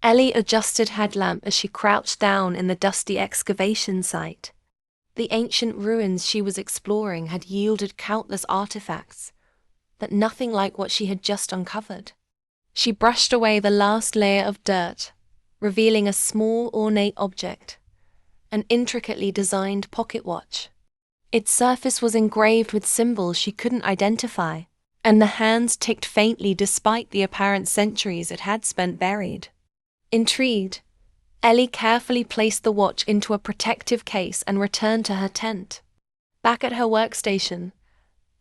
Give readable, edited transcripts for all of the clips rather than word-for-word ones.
Ellie adjusted headlamp as she crouched down in the dusty excavation site. The ancient ruins she was exploring had yielded countless artifacts, but nothing like what she had just uncovered. She brushed away the last layer of dirt, revealing a small, ornate object, an intricately designed pocket watch. Its surface was engraved with symbols she couldn't identify, and the hands ticked faintly despite the apparent centuries it had spent buried. Intrigued, Ellie carefully placed the watch into a protective case and returned to her tent. Back at her workstation,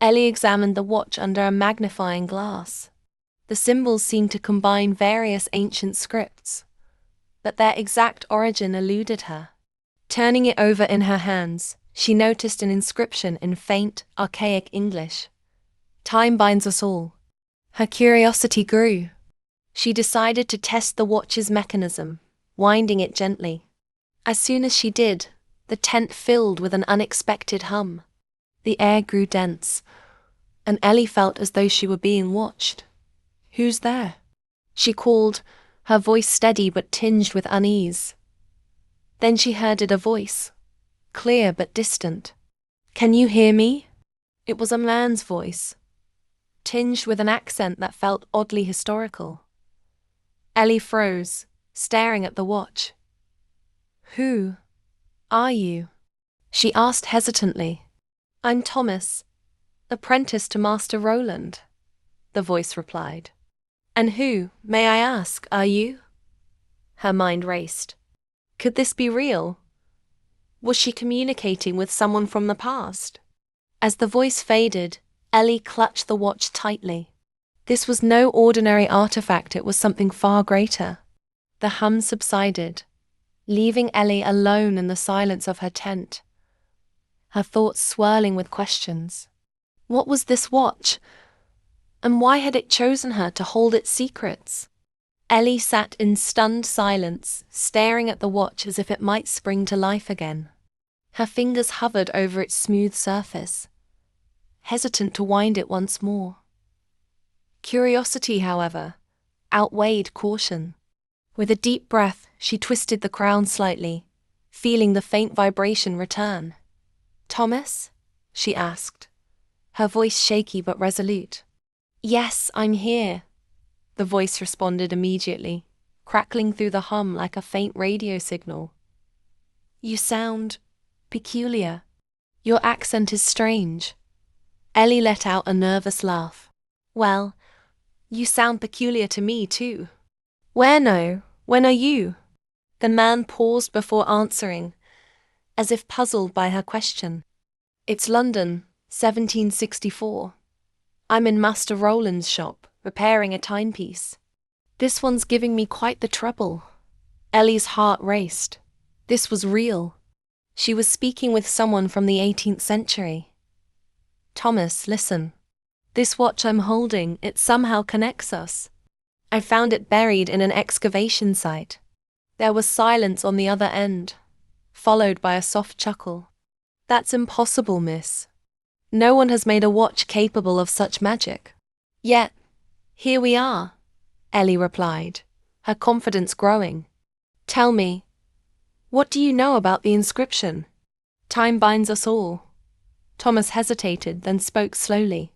Ellie examined the watch under a magnifying glass. The symbols seemed to combine various ancient scripts, but their exact origin eluded her. Turning it over in her hands, she noticed an inscription in faint, archaic English. "Time binds us all." Her curiosity grew. She decided to test the watch's mechanism, winding it gently. As soon as she did, the tent filled with an unexpected hum. The air grew dense, and Ellie felt as though she were being watched. "Who's there?" she called, her voice steady but tinged with unease. Then she heard a voice, clear but distant. "Can you hear me?" It was a man's voice, tinged with an accent that felt oddly historical. Ellie froze, staring at the watch. "Who are you?" she asked hesitantly. "I'm Thomas, apprentice to Master Roland," the voice replied. "And who, may I ask, are you?" Her mind raced. Could this be real? Was she communicating with someone from the past? As the voice faded, Ellie clutched the watch tightly. This was no ordinary artifact, it was something far greater. The hum subsided, leaving Ellie alone in the silence of her tent, her thoughts swirling with questions. What was this watch? And why had it chosen her to hold its secrets? Ellie sat in stunned silence, staring at the watch as if it might spring to life again. Her fingers hovered over its smooth surface, hesitant to wind it once more. Curiosity, however, outweighed caution. With a deep breath, she twisted the crown slightly, feeling the faint vibration return. "Thomas?" she asked, her voice shaky but resolute. "Yes, I'm here," the voice responded immediately, crackling through the hum like a faint radio signal. "You sound peculiar. Your accent is strange." Ellie let out a nervous laugh. "Well, you sound peculiar to me too." When are you?" The man paused before answering, as if puzzled by her question. "It's London, 1764. I'm in Master Roland's shop, repairing a timepiece. This one's giving me quite the trouble." Ellie's heart raced. This was real. She was speaking with someone from the 18th century. "Thomas, listen. This watch I'm holding, it somehow connects us. I found it buried in an excavation site." There was silence on the other end, followed by a soft chuckle. "That's impossible, miss. No one has made a watch capable of such magic." "Yet, here we are," Ellie replied, her confidence growing. "Tell me, what do you know about the inscription? Time binds us all." Thomas hesitated, then spoke slowly.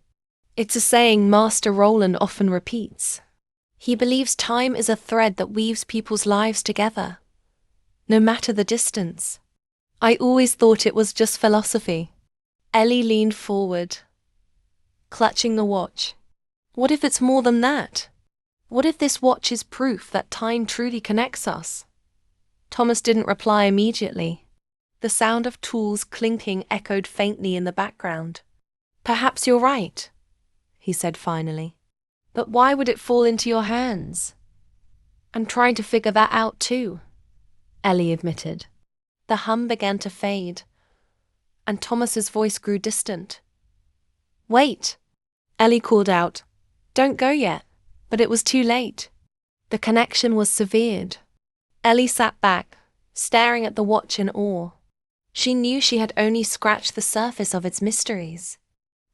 "It's a saying Master Roland often repeats. He believes time is a thread that weaves people's lives together, no matter the distance. I always thought it was just philosophy." Ellie leaned forward, clutching the watch. What if it's more than that? What if this watch is proof that time truly connects us? Thomas didn't reply immediately. The sound of tools clinking echoed faintly in the background. "Perhaps you're right," he said finally. "But why would it fall into your hands?" "I'm trying to figure that out too," Ellie admitted. The hum began to fade, and Thomas's voice grew distant. "Wait," Ellie called out. "Don't go yet." But it was too late. The connection was severed. Ellie sat back, staring at the watch in awe. She knew she had only scratched the surface of its mysteries.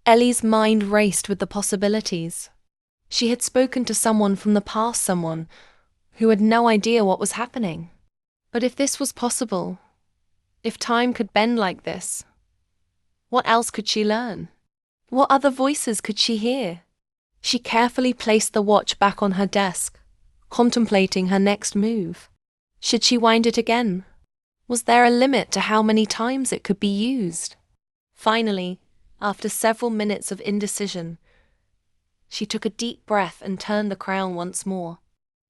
Ellie's mind raced with the possibilities. She had spoken to someone from the past, someone who had no idea what was happening. But if this was possible, if time could bend like this, what else could she learn? What other voices could she hear? She carefully placed the watch back on her desk, contemplating her next move. Should she wind it again? Was there a limit to how many times it could be used? Finally, after several minutes of indecision, she took a deep breath and turned the crown once more.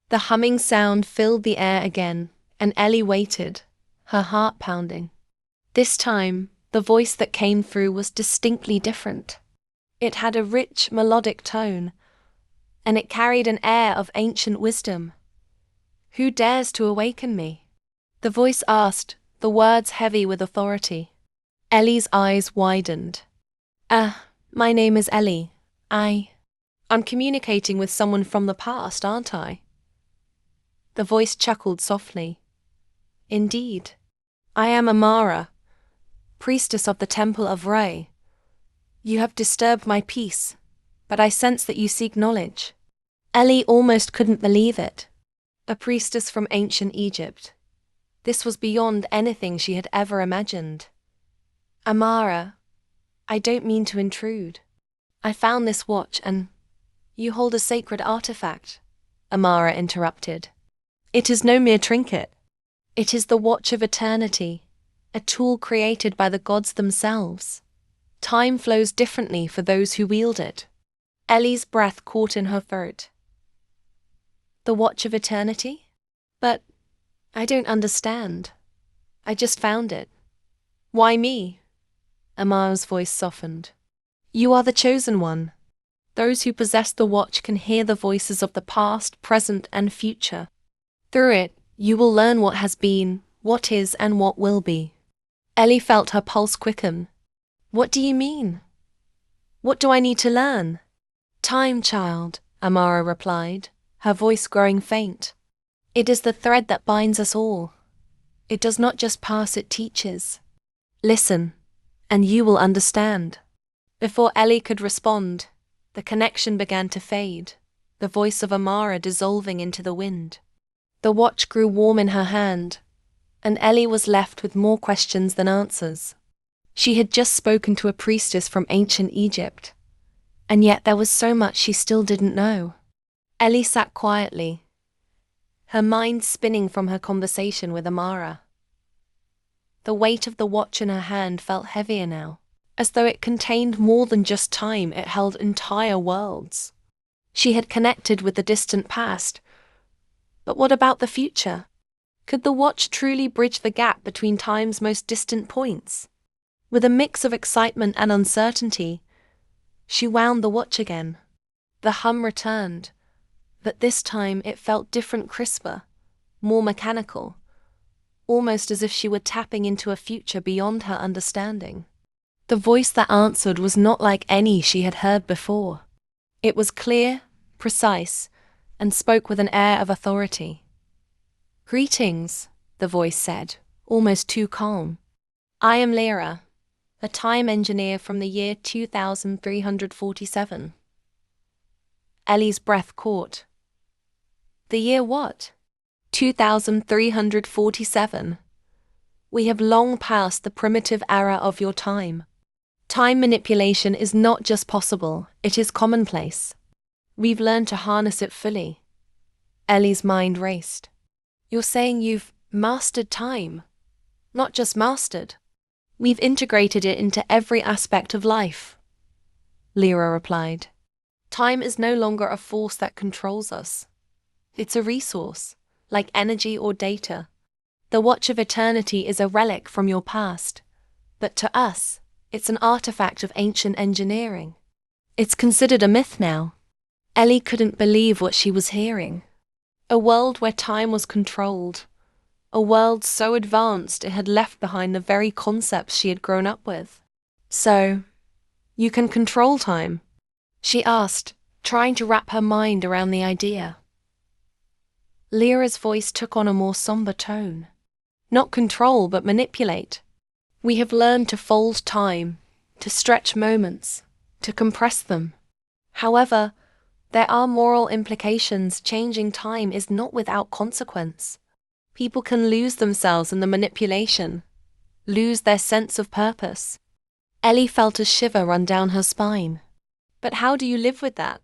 The humming sound filled the air again, and Ellie waited, her heart pounding. This time, the voice that came through was distinctly different. It had a rich, melodic tone, and it carried an air of ancient wisdom. "Who dares to awaken me?" the voice asked, the words heavy with authority. Ellie's eyes widened. My name is Ellie. I'm communicating with someone from the past, aren't I?" The voice chuckled softly. "Indeed. I am Amara, priestess of the Temple of Re. You have disturbed my peace, but I sense that you seek knowledge." Ellie almost couldn't believe it. A priestess from ancient Egypt. This was beyond anything she had ever imagined. "Amara, I don't mean to intrude. I found this watch and—" "You hold a sacred artifact," Amara interrupted. "It is no mere trinket. It is the Watch of Eternity, a tool created by the gods themselves. Time flows differently for those who wield it." Ellie's breath caught in her throat. "The Watch of Eternity? But I don't understand. I just found it." "Why me?" Amara's voice softened. "You are the chosen one. Those who possess the watch can hear the voices of the past, present, and future. Through it, you will learn what has been, what is, and what will be." Ellie felt her pulse quicken. "What do you mean? What do I need to learn?" "Time, child," Amara replied, her voice growing faint. "It is the thread that binds us all. It does not just pass, it teaches. Listen, and you will understand." Before Ellie could respond, the connection began to fade, the voice of Amara dissolving into the wind. The watch grew warm in her hand, and Ellie was left with more questions than answers. She had just spoken to a priestess from ancient Egypt, and yet there was so much she still didn't know. Ellie sat quietly, her mind spinning from her conversation with Amara. The weight of the watch in her hand felt heavier now, as though it contained more than just time, it held entire worlds. She had connected with the distant past, but what about the future? Could the watch truly bridge the gap between time's most distant points? With a mix of excitement and uncertainty, she wound the watch again. The hum returned, but this time it felt different, crisper, more mechanical, almost as if she were tapping into a future beyond her understanding. The voice that answered was not like any she had heard before. It was clear, precise, and spoke with an air of authority. "Greetings," the voice said, almost too calm. "I am Lyra, a time engineer from the year 2347. Ellie's breath caught. "The year what?" 2347. "We have long passed the primitive era of your time. Time manipulation is not just possible, it is commonplace. We've learned to harness it fully." Ellie's mind raced. "You're saying you've mastered time?" "Not just mastered. We've integrated it into every aspect of life," Lyra replied. "Time is no longer a force that controls us. It's a resource, like energy or data. The Watch of Eternity is a relic from your past, but to us, it's an artifact of ancient engineering. It's considered a myth now." Ellie couldn't believe what she was hearing. A world where time was controlled. A world so advanced it had left behind the very concepts she had grown up with. "So, you can control time?" she asked, trying to wrap her mind around the idea. Lyra's voice took on a more somber tone. "Not control, but manipulate. We have learned to fold time, to stretch moments, to compress them. However, There are moral implications. Changing time is not without consequence. People can lose themselves in the manipulation, lose their sense of purpose. Ellie felt a shiver run down her spine. But how do you live with that?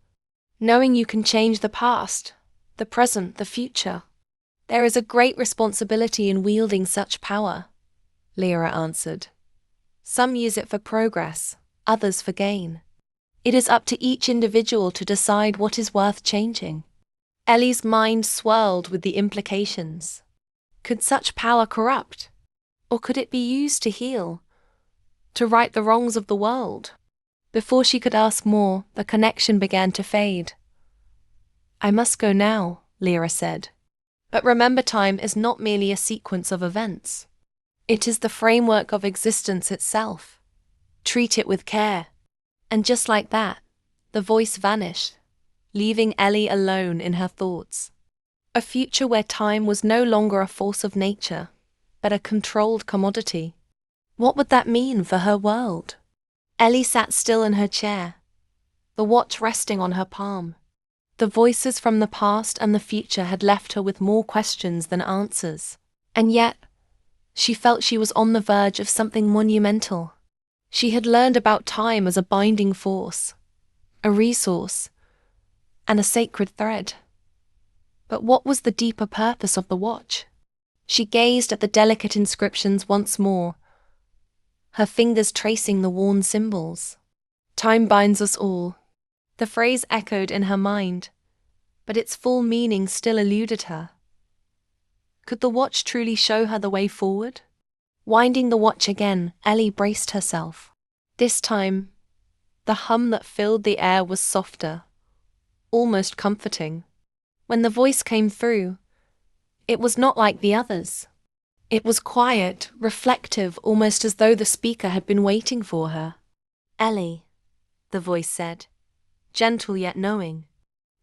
Knowing you can change the past, the present, the future. There is a great responsibility in wielding such power, Lyra answered. Some use it for progress, others for gain. It is up to each individual to decide what is worth changing. Ellie's mind swirled with the implications. Could such power corrupt? Or could it be used to heal, to right the wrongs of the world? Before she could ask more, the connection began to fade. I must go now, Lyra said. But remember, time is not merely a sequence of events. It is the framework of existence itself. Treat it with care. And just like that, the voice vanished, leaving Ellie alone in her thoughts. A future where time was no longer a force of nature, but a controlled commodity. What would that mean for her world? Ellie sat still in her chair, the watch resting on her palm. The voices from the past and the future had left her with more questions than answers. And yet, she felt she was on the verge of something monumental. She had learned about time as a binding force, a resource, and a sacred thread. But what was the deeper purpose of the watch? She gazed at the delicate inscriptions once more, her fingers tracing the worn symbols. Time binds us all. The phrase echoed in her mind, but its full meaning still eluded her. Could the watch truly show her the way forward? Winding the watch again, Ellie braced herself. This time, the hum that filled the air was softer, almost comforting. When the voice came through, it was not like the others. It was quiet, reflective, almost as though the speaker had been waiting for her. Ellie, the voice said, gentle yet knowing.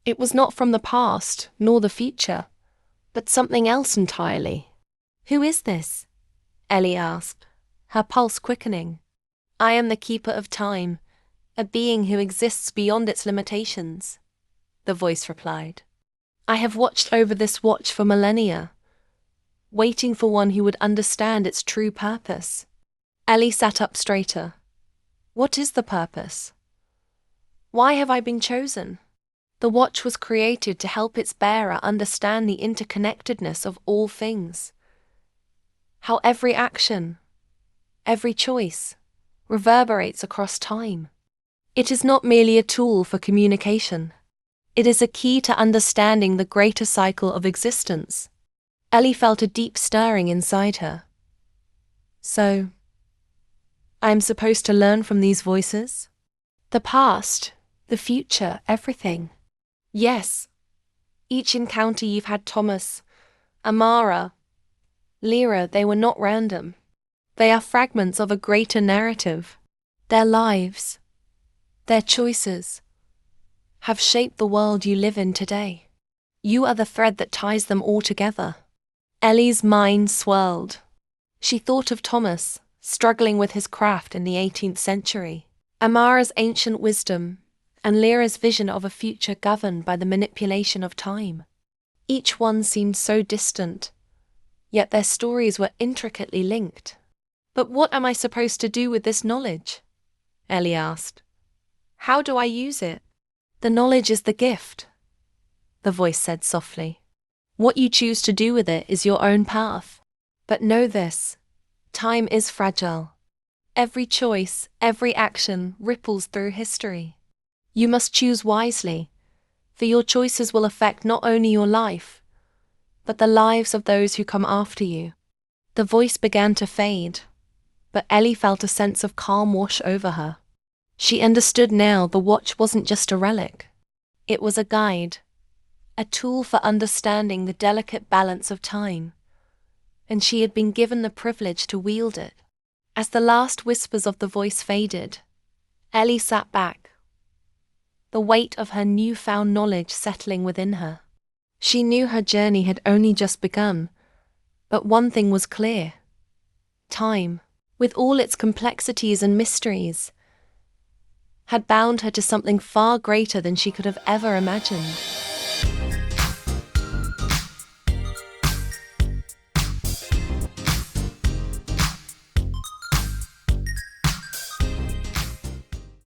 It was not from the past, nor the future, but something else entirely. Who is this? Ellie asked, her pulse quickening. I am the keeper of time, a being who exists beyond its limitations, the voice replied. I have watched over this watch for millennia, waiting for one who would understand its true purpose. Ellie sat up straighter. What is the purpose? Why have I been chosen? The watch was created to help its bearer understand the interconnectedness of all things. How every action, every choice, reverberates across time. It is not merely a tool for communication. It is a key to understanding the greater cycle of existence. Ellie felt a deep stirring inside her. So, I am supposed to learn from these voices? The past, the future, everything. Yes. Each encounter you've had, Thomas, Amara, Lyra, they were not random. They are fragments of a greater narrative. Their lives, their choices, have shaped the world you live in today. You are the thread that ties them all together. Ellie's mind swirled. She thought of Thomas, struggling with his craft in the 18th century, Amara's ancient wisdom, and Lyra's vision of a future governed by the manipulation of time. Each one seemed so distant, yet their stories were intricately linked. But what am I supposed to do with this knowledge? Ellie asked. How do I use it? The knowledge is the gift, the voice said softly. What you choose to do with it is your own path. But know this, time is fragile. Every choice, every action ripples through history. You must choose wisely, for your choices will affect not only your life, but the lives of those who come after you. The voice began to fade, but Ellie felt a sense of calm wash over her. She understood now the watch wasn't just a relic. It was a guide, a tool for understanding the delicate balance of time, and she had been given the privilege to wield it. As the last whispers of the voice faded, Ellie sat back, the weight of her newfound knowledge settling within her. She knew her journey had only just begun, but one thing was clear. Time, with all its complexities and mysteries, had bound her to something far greater than she could have ever imagined.